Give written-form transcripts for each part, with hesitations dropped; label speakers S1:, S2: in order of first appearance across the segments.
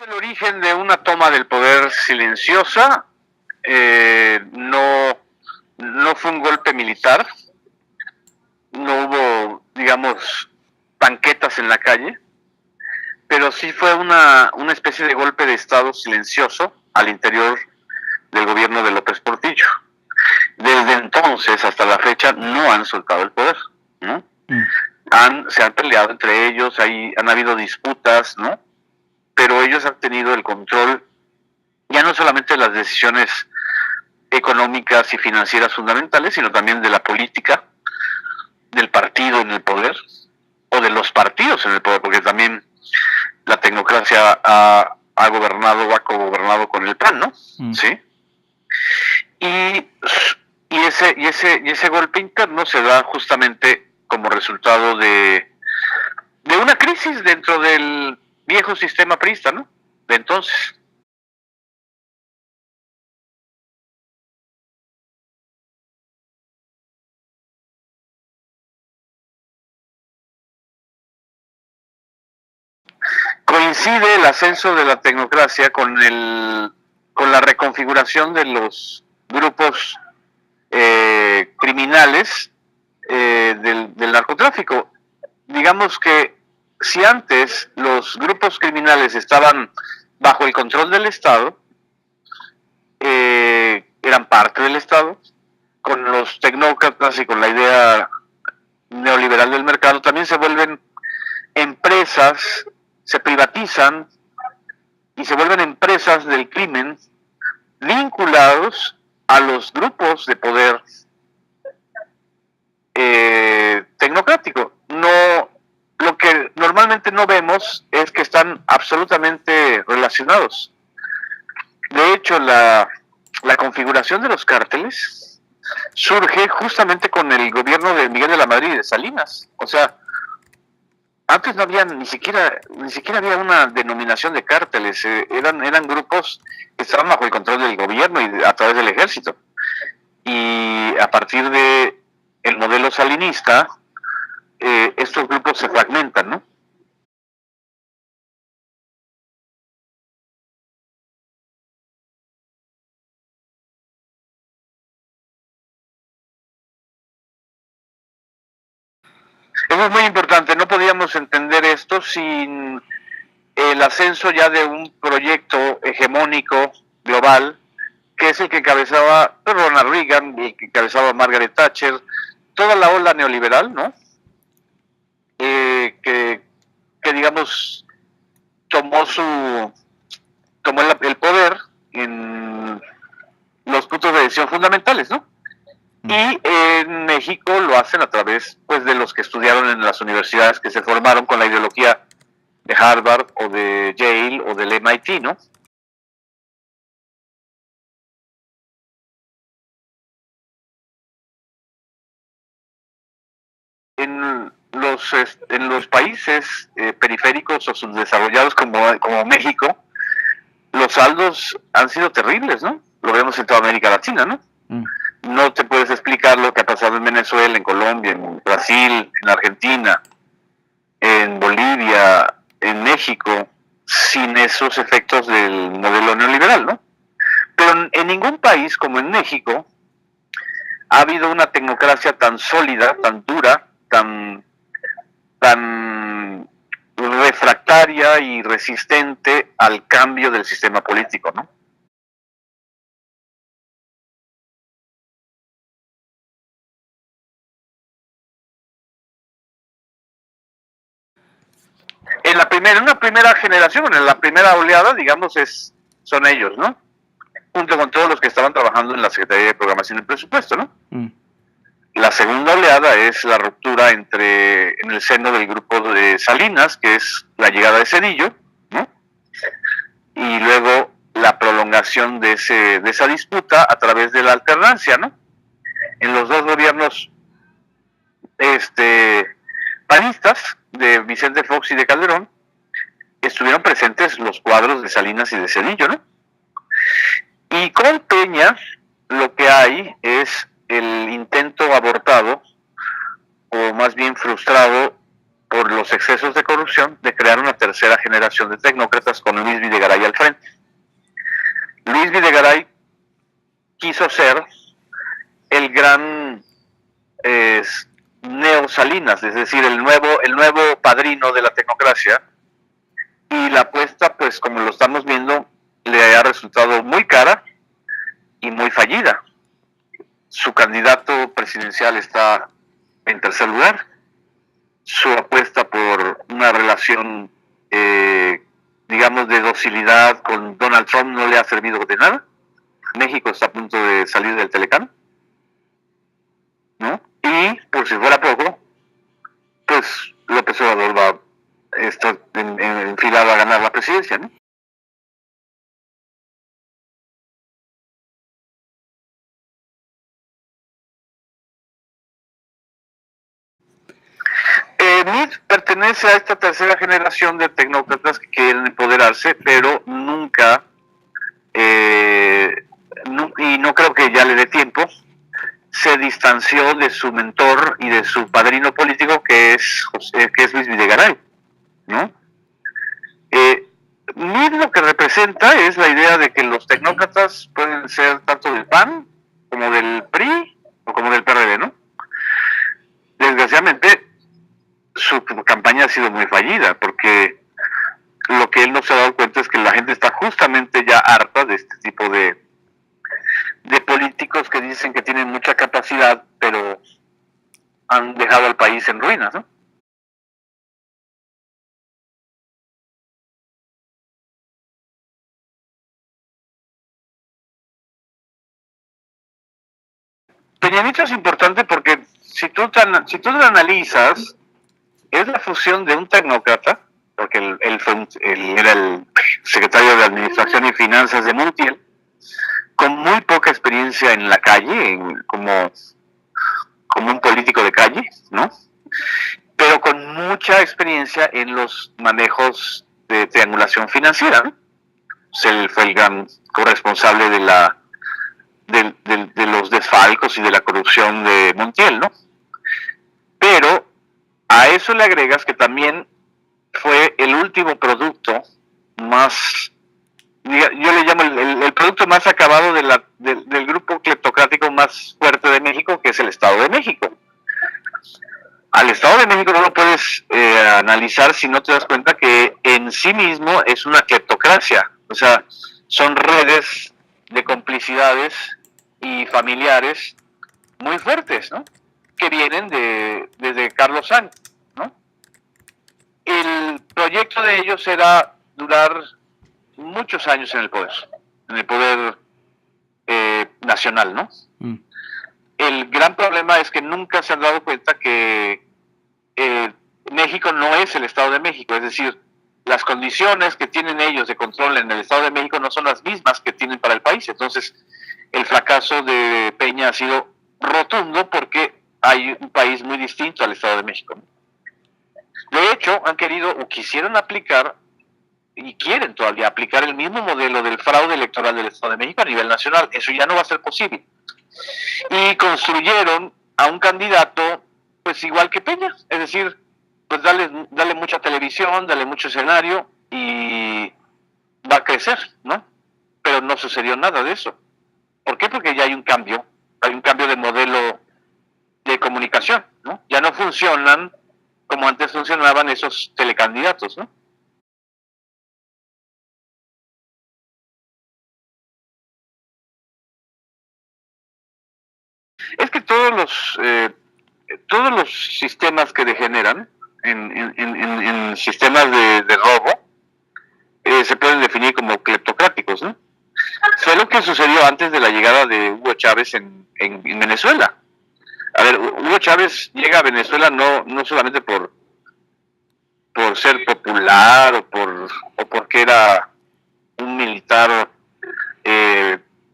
S1: El origen de una toma del poder silenciosa no fue un golpe militar, no hubo, digamos, banquetas en la calle, pero sí fue una especie de golpe de Estado silencioso al interior del gobierno de López Portillo. Desde entonces hasta la fecha no han soltado el poder, ¿no? Se han peleado entre ellos, han habido disputas, ¿no? Pero ellos han tenido el control ya no solamente de las decisiones económicas y financieras fundamentales, sino también de la política, del partido en el poder, o de los partidos en el poder, porque también la tecnocracia ha gobernado o ha cogobernado con el PAN, ¿no? ¿Sí? Y ese golpe interno se da justamente como resultado de una crisis dentro del viejo sistema priista, ¿no? De entonces. Coincide el ascenso de la tecnocracia con la reconfiguración de los grupos criminales del narcotráfico. Digamos que si antes los grupos criminales estaban bajo el control del Estado, eran parte del Estado, con los tecnócratas y con la idea neoliberal del mercado, también se vuelven empresas, se privatizan y se vuelven empresas del crimen vinculados a los grupos de poder tecnocrático. No, lo que normalmente no vemos es que están absolutamente relacionados. De hecho, la configuración de los cárteles surge justamente con el gobierno de Miguel de la Madrid y de Salinas. O sea, antes no había ni siquiera había una denominación de cárteles, eran grupos que estaban bajo el control del gobierno y a través del ejército. Y a partir de el modelo salinista, estos grupos se fragmentan, ¿no? Eso es muy importante, no podíamos entender esto sin el ascenso ya de un proyecto hegemónico global, que es el que encabezaba Ronald Reagan, el que encabezaba Margaret Thatcher, toda la ola neoliberal, ¿no? Que digamos tomó el poder en los puntos de decisión fundamentales, ¿no? Y en México lo hacen a través, pues, de los que estudiaron en las universidades que se formaron con la ideología de Harvard o de Yale o del MIT, ¿no? En los países periféricos o subdesarrollados como México, los saldos han sido terribles, ¿no? Lo vemos en toda América Latina, ¿no? No te puedes explicar lo que ha pasado en Venezuela, en Colombia, en Brasil, en Argentina, en Bolivia, en México, sin esos efectos del modelo neoliberal, ¿no? Pero en ningún país como en México ha habido una tecnocracia tan sólida, tan dura, tan refractaria y resistente al cambio del sistema político, ¿no? En una primera generación, en la primera oleada, digamos, son ellos, ¿no? Junto con todos los que estaban trabajando en la Secretaría de Programación y Presupuesto, ¿no? La segunda oleada es la ruptura en el seno del grupo de Salinas, que es la llegada de Zedillo, ¿no? Y luego la prolongación de esa disputa a través de la alternancia, ¿no? En los dos gobiernos panistas de Vicente Fox y de Calderón estuvieron presentes los cuadros de Salinas y de Zedillo, ¿no? Y con Peña lo que hay es el intento abortado, o más bien frustrado, por los excesos de corrupción, de crear una tercera generación de tecnócratas con Luis Videgaray al frente. Luis Videgaray quiso ser el gran Neo Salinas, es decir, el nuevo padrino de la tecnocracia, y la apuesta, pues como lo estamos viendo, le ha resultado muy cara y muy fallida. Su candidato presidencial está en tercer lugar. Su apuesta por una relación, digamos, de docilidad con Donald Trump no le ha servido de nada. México está a punto de salir del Telecán, ¿no? Y, por si fuera poco, pues López Obrador va a estar enfilado a ganar la presidencia, ¿no? Mitt pertenece a esta tercera generación de tecnócratas que quieren empoderarse, pero nunca, y no creo que ya le dé tiempo, se distanció de su mentor y de su padrino político, que es Luis Videgaray, ¿no? Mitt lo que representa es la idea de que los tecnócratas pueden ser tanto del PAN como del PRI o como del PRD, ¿no? Desgraciadamente, su campaña ha sido muy fallida, porque lo que él no se ha dado cuenta es que la gente está justamente ya harta de este tipo de políticos que dicen que tienen mucha capacidad, pero han dejado al país en ruinas, ¿no? Peña Nieto es importante porque si tú lo analizas, es la fusión de un tecnócrata, porque él era el secretario de Administración y Finanzas de Montiel, con muy poca experiencia en la calle, como un político de calle, ¿no? Pero con mucha experiencia en los manejos de triangulación financiera, ¿no? Pues él fue el gran corresponsable de los desfalcos y de la corrupción de Montiel, ¿no? Pero a eso le agregas que también fue el último producto más, yo le llamo el producto más acabado del grupo cleptocrático más fuerte de México, que es el Estado de México. Al Estado de México no lo puedes analizar si no te das cuenta que en sí mismo es una cleptocracia. O sea, son redes de complicidades y familiares muy fuertes, ¿no? Que vienen desde Carlos Sainz, ¿no? El proyecto de ellos era durar muchos años en el poder nacional, ¿no? El gran problema es que nunca se han dado cuenta que México no es el Estado de México, es decir, las condiciones que tienen ellos de control en el Estado de México no son las mismas que tienen para el país. Entonces, el fracaso de Peña ha sido rotundo porque hay un país muy distinto al Estado de México. De hecho, han querido o quisieron aplicar y quieren todavía aplicar el mismo modelo del fraude electoral del Estado de México a nivel nacional. Eso ya no va a ser posible. Y construyeron a un candidato pues igual que Peña, es decir, pues dale mucha televisión, dale mucho escenario y va a crecer, ¿no? Pero no sucedió nada de eso. ¿Por qué? Porque ya hay un cambio de modelo de comunicación, ¿no? Ya no funcionan como antes funcionaban esos telecandidatos, ¿no? Es que todos los sistemas que degeneran en sistemas de robo se pueden definir como cleptocráticos, ¿no? Fue lo que sucedió antes de la llegada de Hugo Chávez en Venezuela. A ver, Hugo Chávez llega a Venezuela no solamente por ser popular o porque era un militar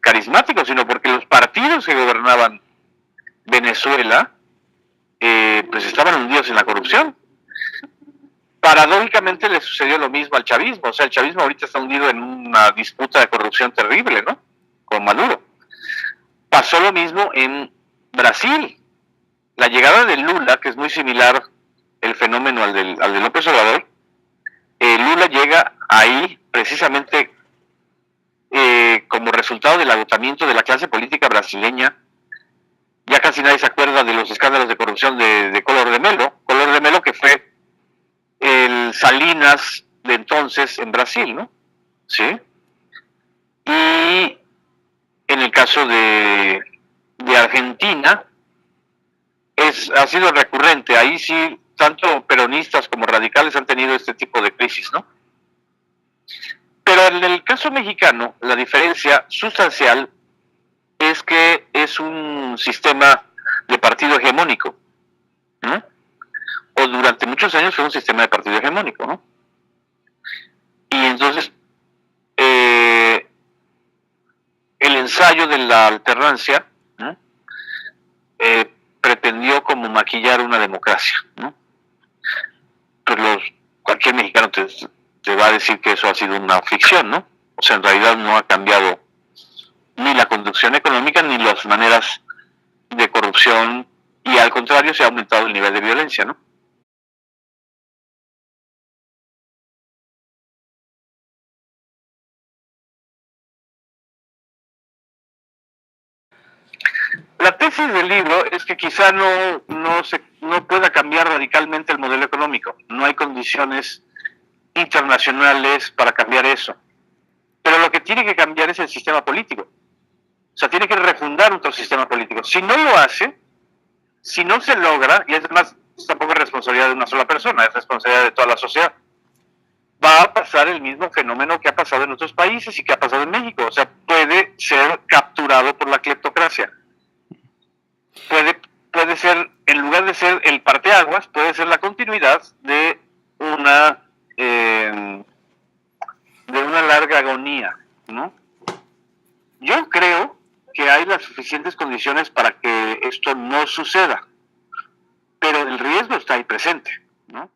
S1: carismático, sino porque los partidos que gobernaban Venezuela pues estaban hundidos en la corrupción. Paradójicamente le sucedió lo mismo al chavismo, o sea, el chavismo ahorita está hundido en una disputa de corrupción terrible, ¿no? Con Maduro. Pasó lo mismo en Brasil. La llegada de Lula, que es muy similar el fenómeno al de López Obrador, Lula llega ahí precisamente como resultado del agotamiento de la clase política brasileña. Ya casi nadie se acuerda de los escándalos de corrupción de Collor de Mello, que fue el Salinas de entonces en Brasil, ¿no? ¿Sí? Y en el caso de Argentina, ha sido recurrente. Ahí sí, tanto peronistas como radicales han tenido este tipo de crisis, ¿no? Pero en el caso mexicano, la diferencia sustancial es que es un sistema de partido hegemónico, ¿no? O durante muchos años fue un sistema de partido hegemónico, ¿no? Y entonces el ensayo de la alternancia, ¿no? Pretendió como maquillar una democracia, ¿no? Pues cualquier mexicano te va a decir que eso ha sido una ficción, ¿no? O sea, en realidad no ha cambiado ni la conducción económica ni las maneras de corrupción, y al contrario se ha aumentado el nivel de violencia, ¿no? La tesis del libro es que quizá no pueda cambiar radicalmente el modelo económico. No hay condiciones internacionales para cambiar eso. Pero lo que tiene que cambiar es el sistema político. O sea, tiene que refundar otro sistema político. Si no lo hace, si no se logra, y además tampoco es responsabilidad de una sola persona, es responsabilidad de toda la sociedad, va a pasar el mismo fenómeno que ha pasado en otros países y que ha pasado en México. O sea, puede ser capturado por la cleptocracia. Puede ser, en lugar de ser el parteaguas, puede ser la continuidad de una larga agonía, ¿no? Yo creo que hay las suficientes condiciones para que esto no suceda, pero el riesgo está ahí presente, ¿no?